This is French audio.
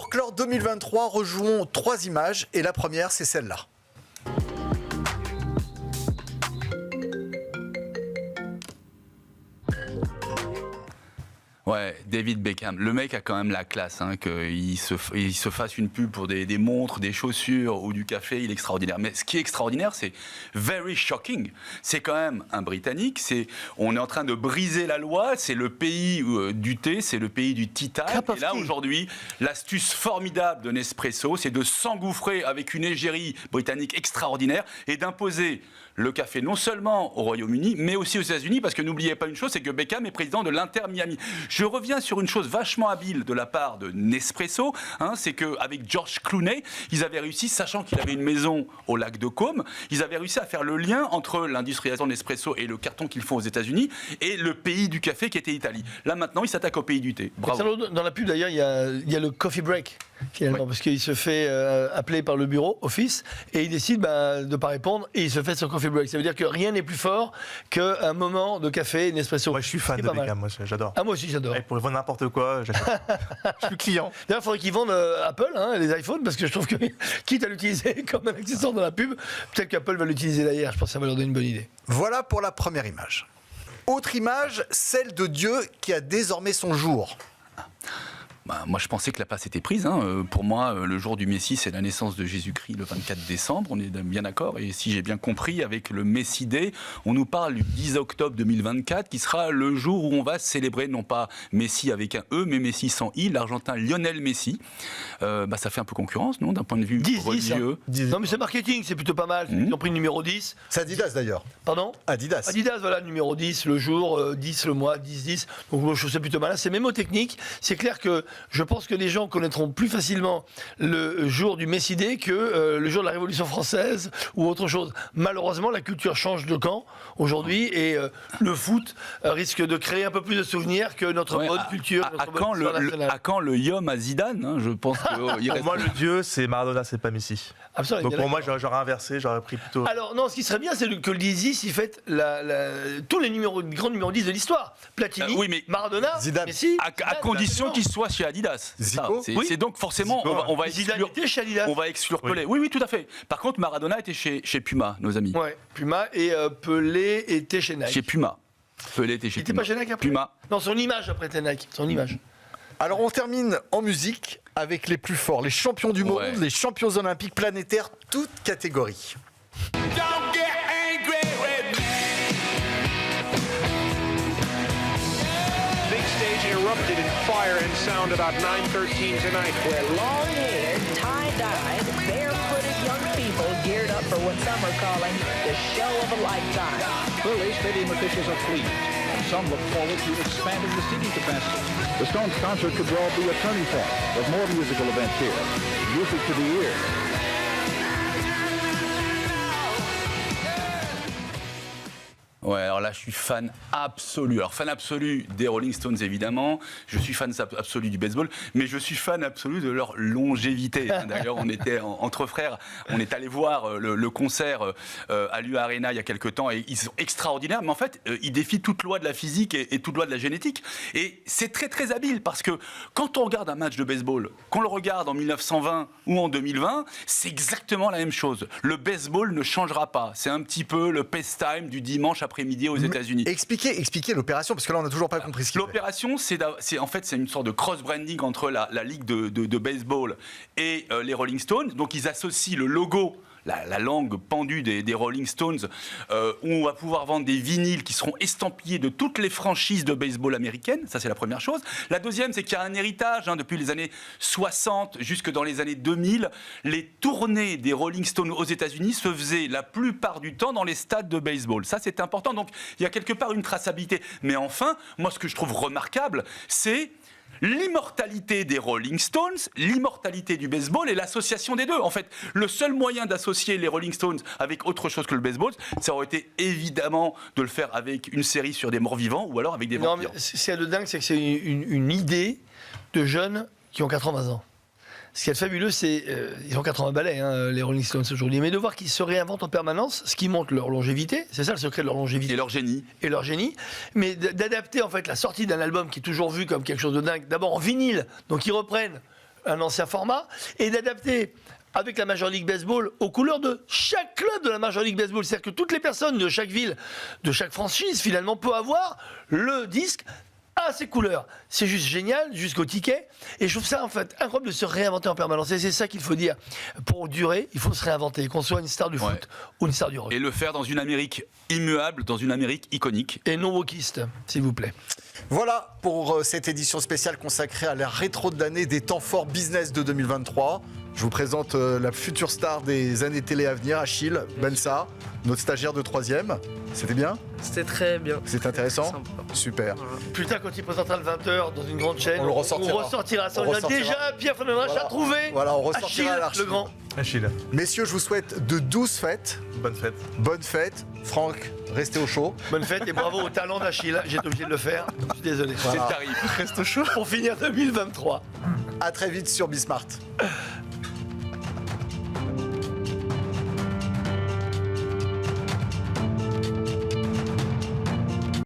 Pour clore 2023, rejouons 3 images et la première, c'est celle-là. Ouais, David Beckham. Le mec a quand même la classe, hein, qu'il se fasse une pub pour des montres, des chaussures ou du café, il est extraordinaire. Mais ce qui est extraordinaire, c'est very shocking. C'est quand même un Britannique, on est en train de briser la loi, c'est le pays du thé, c'est le pays du tea time. Et là, aujourd'hui, l'astuce formidable de Nespresso, c'est de s'engouffrer avec une égérie britannique extraordinaire et d'imposer le café non seulement au Royaume-Uni, mais aussi aux États-Unis, parce que n'oubliez pas une chose, c'est que Beckham est président de l'Inter Miami. Je reviens sur une chose vachement habile de la part de Nespresso, c'est qu'avec George Clooney, ils avaient réussi, sachant qu'il avait une maison au lac de Côme, ils avaient réussi à faire le lien entre l'industrialisation de Nespresso et le carton qu'ils font aux États-Unis et le pays du café qui était l'Italie. Là maintenant, ils s'attaquent au pays du thé. Bravo. Dans la pub d'ailleurs, il y a le coffee break. Finalement, parce qu'il se fait appeler par le bureau, office, et il décide de ne pas répondre, et il se fait son coffee break. Ça veut dire que rien n'est plus fort qu'un moment de café Nespresso. Moi, je suis fan de Beckham, moi, j'adore. Ah, moi aussi, j'adore. Ouais, pour vendre n'importe quoi, j'achète. Je suis client. D'ailleurs, il faudrait qu'ils vendent Apple, les iPhones, parce que je trouve que, quitte à l'utiliser comme un accessoire dans la pub, peut-être qu'Apple va l'utiliser derrière. Je pense que ça va leur donner une bonne idée. Voilà pour la première image. Autre image, celle de Dieu qui a désormais son jour. Moi, je pensais que la place était prise. Pour moi, le jour du Messie, c'est la naissance de Jésus-Christ le 24 décembre. On est bien d'accord. Et si j'ai bien compris, avec le Messie Day, on nous parle du 10 octobre 2024, qui sera le jour où on va célébrer, non pas Messi avec un E, mais Messi sans I, l'Argentin Lionel Messi. Ça fait un peu concurrence, non, d'un point de vue religieux. 10. Non, mais c'est marketing, c'est plutôt pas mal. Ils ont pris le numéro 10. C'est Adidas d'ailleurs. Pardon ? Adidas, voilà, numéro 10, le jour, 10 le mois, 10. Donc, moi, je trouve ça plutôt malin. C'est mémotechnique. C'est clair que je pense que les gens connaîtront plus facilement le jour du Messie Day que le jour de la Révolution française ou autre chose. Malheureusement, la culture change de camp aujourd'hui et le foot risque de créer un peu plus de souvenirs que notre bonne culture. À quand le Yom à Zidane, je pense qu'il reste... Moi, le dieu, c'est Maradona, c'est pas Messi. Absolument. Donc pour moi, j'aurais inversé, j'aurais pris plutôt... Alors non, ce qui serait bien, c'est que le 10, il fête tous les grands numéros 10 de l'histoire. Platini, oui, mais Maradona, Zidane. Messi... À condition qu'il soit chez Adidas. C'est donc forcément, on va exclure, chez Adidas. On va exclure Pelé. Oui, tout à fait. Par contre, Maradona était chez Puma, nos amis. Ouais, Puma, et Pelé était chez Nike. Chez Puma. Pelé était chez Puma. Il était pas chez Nike après ? Puma. Non, son image après était Nike. Son image. Alors on termine en musique avec les plus forts, les champions du monde, les champions olympiques planétaires, toutes catégories. Don't get angry with me. Big stage erupted in fire and sound about 9:13 tonight. Where long-haired, tie-dyed, barefooted young people geared up for what some are calling the show of a lifetime. Clearly, stadium officials are pleased. Some look forward to expanding the seating capacity. The Stones concert could well be a turning point, with more musical events here. Music to the ear. Ouais, alors là, je suis fan absolu. Alors, fan absolu des Rolling Stones, évidemment. Je suis fan absolu du baseball. Mais je suis fan absolu de leur longévité. D'ailleurs, on était entre frères. On est allé voir le concert à l'U Arena il y a quelques temps. Et ils sont extraordinaires. Mais en fait, ils défient toute loi de la physique et toute loi de la génétique. Et c'est très, très habile. Parce que quand on regarde un match de baseball, qu'on le regarde en 1920 ou en 2020, c'est exactement la même chose. Le baseball ne changera pas. C'est un petit peu le pastime du dimanche après-midi aux États-Unis. Expliquez l'opération, parce que là on n'a toujours pas compris ce qu'il fait. L'opération, c'est une sorte de cross-branding entre la ligue de baseball et les Rolling Stones. Donc ils associent le logo, la langue pendue des Rolling Stones, où on va pouvoir vendre des vinyles qui seront estampillés de toutes les franchises de baseball américaines. Ça, c'est la première chose. La deuxième, c'est qu'il y a un héritage, depuis les années 60 jusque dans les années 2000. Les tournées des Rolling Stones aux États-Unis se faisaient la plupart du temps dans les stades de baseball. Ça, c'est important. Donc, il y a quelque part une traçabilité. Mais enfin, moi, ce que je trouve remarquable, c'est l'immortalité des Rolling Stones, l'immortalité du baseball et l'association des deux. En fait, le seul moyen d'associer les Rolling Stones avec autre chose que le baseball, ça aurait été évidemment de le faire avec une série sur des morts-vivants ou alors avec des vampires. Non, mais ce qu'il y a de dingue, c'est que c'est une idée de jeunes qui ont 80 ans. Ce qui est fabuleux, c'est ils ont 80 balais, les Rolling Stones aujourd'hui, mais de voir qu'ils se réinventent en permanence, ce qui montre leur longévité, c'est ça le secret de leur longévité. Et leur génie. Mais d'adapter en fait la sortie d'un album qui est toujours vu comme quelque chose de dingue, d'abord en vinyle, donc ils reprennent un ancien format, et d'adapter avec la Major League Baseball aux couleurs de chaque club de la Major League Baseball. C'est-à-dire que toutes les personnes de chaque ville, de chaque franchise, finalement, peuvent avoir le disque à ses couleurs. C'est juste génial, jusqu'au ticket. Et je trouve ça, en fait, incroyable de se réinventer en permanence. Et c'est ça qu'il faut dire. Pour durer, il faut se réinventer, qu'on soit une star du foot ou une star du rock. Et le faire dans une Amérique immuable, dans une Amérique iconique. Et non wokiste, s'il vous plaît. Voilà pour cette édition spéciale consacrée à la rétro de l'année des temps forts business de 2023. Je vous présente la future star des années télé à venir, Achille Bensa, notre stagiaire de 3e. C'était bien? C'était très bien. C'était intéressant? Sympa. Super. Voilà. Plus tard, quand il présentera le 20h dans une grande chaîne, On le ressortira. Ça, On on dira ressortira. déjà, Pierre Fernandez a trouvé. Voilà, on ressortira Achille, l'archive. le grand. Achille, Messieurs, je vous souhaite de douces fêtes. bonne fête. Bonne fête. Franck, restez au chaud. Bonne fête et bravo au talent d'Achille. J'ai été obligé de le faire. Je suis désolé. Voilà. C'est le tarif. Reste chaud. Pour finir 2023. À très vite sur Bismart.